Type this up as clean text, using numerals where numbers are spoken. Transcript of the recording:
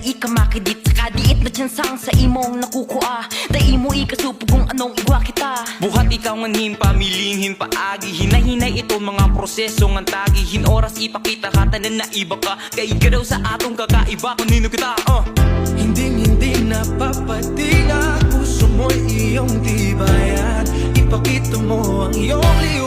ika makidit sa kadiit na tiyansang sa imong nakukuha. Da imo ikasupo kung anong igwa kita. Buhat ikaw nganhin pamilinghin paagi. Hinay-hinay ito mga proseso ngang tagihin. Oras ipakita katanan na iba ka. Kay ka daw sa atong kakaiba kung nino kita. Hindi napapatinag, puso mo'y iyong tibayan. Ipakita mo ang iyong liwanag.